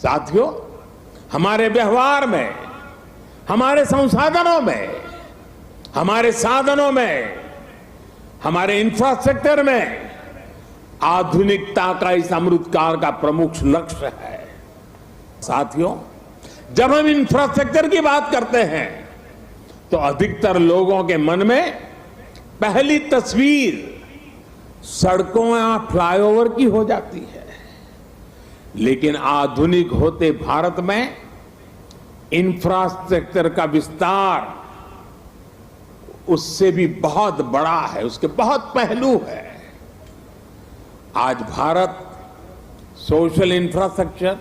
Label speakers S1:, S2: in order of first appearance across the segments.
S1: साथियों, हमारे व्यवहार में, हमारे संसाधनों में, हमारे साधनों में, हमारे इंफ्रास्ट्रक्चर में आधुनिकता का इस अमृतकाल का प्रमुख लक्ष्य है। साथियों, जब हम इंफ्रास्ट्रक्चर की बात करते हैं तो अधिकतर लोगों के मन में पहली तस्वीर सड़कों या फ्लाईओवर की हो जाती है, लेकिन आधुनिक होते भारत में इंफ्रास्ट्रक्चर का विस्तार उससे भी बहुत बड़ा है, उसके बहुत पहलू है। आज Bharat social infrastructure,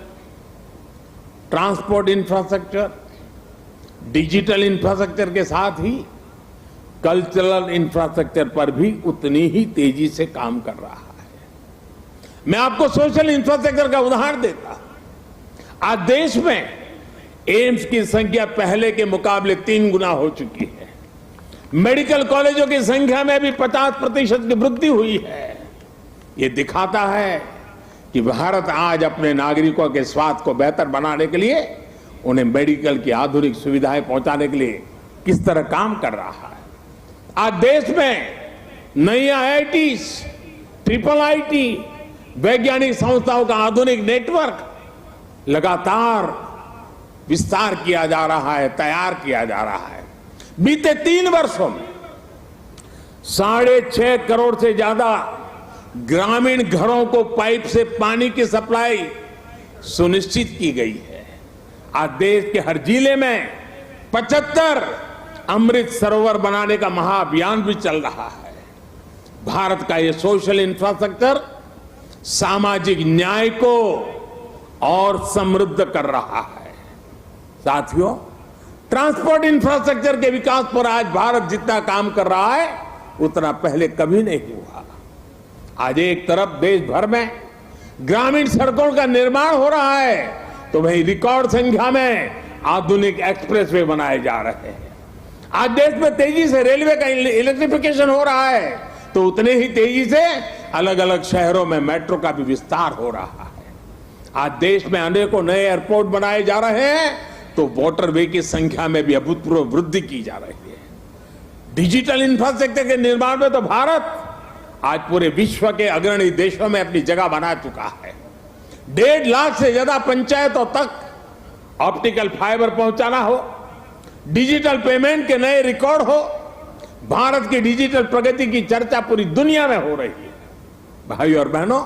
S1: transport infrastructure, digital infrastructure के साथ ही कल्चरल इंफ्रास्ट्रक्चर पर भी उतनी ही तेजी से काम कर रहा है। मैं आपको सोशल इंफ्रास्ट्रक्चर का उदाहरण देता हूं। आज देश में एम्स की संख्या पहले के मुकाबले 3 गुना हो चुकी है। मेडिकल कॉलेजों की संख्या में भी 50% की वृद्धि हुई है। ये दिखाता है कि भारत आज अपने नागरिकों के स्वास्थ्य को बेहतर बनाने के लिए, उन्हें मेडिकल की आधुनिक सुविधाएं पहुंचाने के लिए किस तरह काम कर रहा है। आज देश में नई IITs, IIIT, वैज्ञानिक संस्थाओं का आधुनिक नेटवर्क लगातार विस्तार किया जा रहा है, तैयार किया जा रहा है। बीते 3 वर्षों में 6.5 करोड़ से ज्यादा ग्रामीण घरों को पाइप से पानी की सप्लाई सुनिश्चित की गई है। आज देश के हर जिले में 75 अमृत सरोवर बनाने का महाअभियान भी चल रहा है। भारत का ये सोशल इंफ्रास्ट्रक्चर सामाजिक न्याय को और समृद्ध कर रहा है। साथियों, ट्रांसपोर्ट इंफ्रास्ट्रक्चर के विकास पर आज भारत जितना काम कर रहा है उतना पहले कभी नहीं हुआ। आज एक तरफ देश भर में ग्रामीण सड़कों का निर्माण हो रहा है तो वहीं रिकॉर्ड संख्या में आधुनिक एक्सप्रेसवे बनाए जा रहे हैं। आज देश में तेजी से रेलवे का इलेक्ट्रिफिकेशन हो रहा है तो उतने ही तेजी से अलग अलग शहरों में मेट्रो का भी विस्तार हो रहा है। आज देश में अनेकों नए एयरपोर्ट बनाए जा रहे हैं तो वाटरवे की संख्या में भी अभूतपूर्व वृद्धि की जा रही है। डिजिटल इंफ्रास्ट्रक्चर के निर्माण में तो भारत आज पूरे विश्व के अग्रणी देशों में अपनी जगह बना चुका है। 1.5 लाख से ज्यादा पंचायतों तक ऑप्टिकल फाइबर पहुंचाना हो, डिजिटल पेमेंट के नए रिकॉर्ड हो, भारत की डिजिटल प्रगति की चर्चा पूरी दुनिया में हो रही है। भाइयों और बहनों,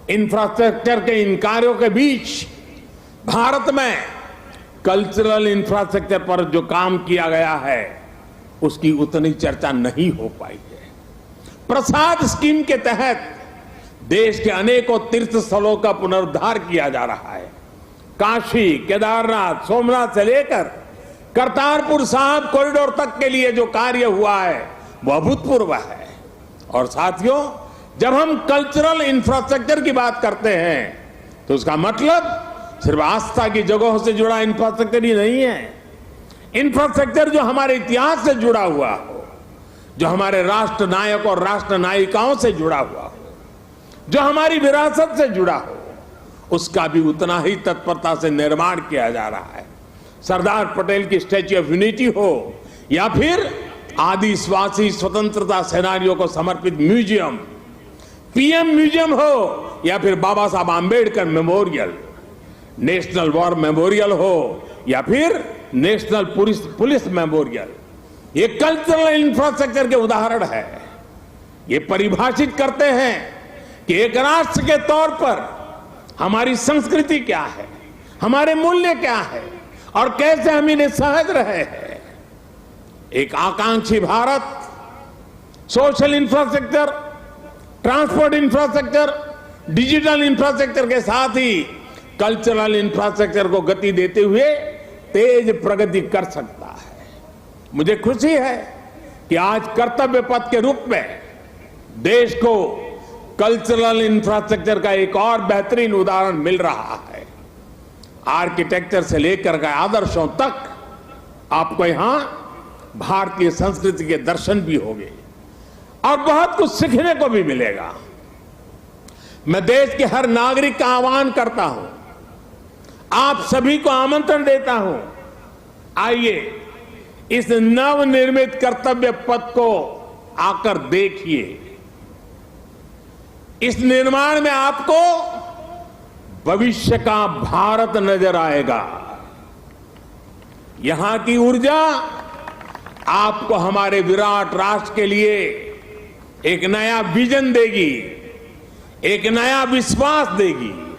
S1: इंफ्रास्ट्रक्चर के इन कार्यों के बीच भारत में कल्चरल इंफ्रास्ट्रक्चर पर जो काम किया गया है उसकी उतनी चर्चा नहीं हो पाई है। प्रसाद स्कीम के तहत देश के अनेकों तीर्थ स्थलों का पुनरुद्धार किया जा रहा है। काशी, केदारनाथ, सोमनाथ से लेकर करतारपुर साहिब कॉरिडोर तक के लिए जो कार्य हुआ है वो अभूतपूर्व है। और साथियों, जब हम कल्चरल इंफ्रास्ट्रक्चर की बात करते हैं तो उसका मतलब सिर्फ आस्था की जगहों से जुड़ा इंफ्रास्ट्रक्चर ही नहीं है। इंफ्रास्ट्रक्चर जो हमारे इतिहास से जुड़ा हुआ हो, जो हमारे राष्ट्र नायक और राष्ट्र नायिकाओं से जुड़ा हुआ हो, जो हमारी विरासत से जुड़ा हो, उसका भी उतना ही तत्परता से निर्माण किया जा रहा है। सरदार पटेल की स्टैच्यू ऑफ यूनिटी हो या फिर आदिवासी स्वतंत्रता सेनानियों को समर्पित म्यूजियम, PM म्यूजियम हो या फिर बाबा Saheb Ambedkar memorial, national war memorial हो या फिर नेशनल पुलिस मेमोरियल, ये कल्चरल इंफ्रास्ट्रक्चर के उदाहरण है। ये परिभाषित करते हैं कि एक राष्ट्र के तौर पर हमारी संस्कृति क्या है, हमारे मूल्य क्या है और कैसे हम इन्हें सहज रहे हैं। एक आकांक्षी Bharat social infrastructure, transport infrastructure, digital infrastructure के साथ ही कल्चरल इंफ्रास्ट्रक्चर को गति देते हुए तेज प्रगति कर सकता है। मुझे खुशी है कि आज कर्तव्य पथ के रूप में देश को कल्चरल इंफ्रास्ट्रक्चर का एक और बेहतरीन उदाहरण मिल रहा है। आर्किटेक्चर से लेकर के आदर्शों तक आपको यहां भारतीय संस्कृति के दर्शन भी होंगे और बहुत कुछ सीखने को भी मिलेगा। मैं देश के हर नागरिक का आह्वान करता हूं, आप सभी को आमंत्रण देता हूं, आइए इस नवनिर्मित कर्तव्य पथ को आकर देखिए। इस निर्माण में आपको भविष्य का भारत नजर आएगा। यहां की ऊर्जा आपको हमारे विराट राष्ट्र के लिए एक नया विजन देगी, एक नया विश्वास देगी।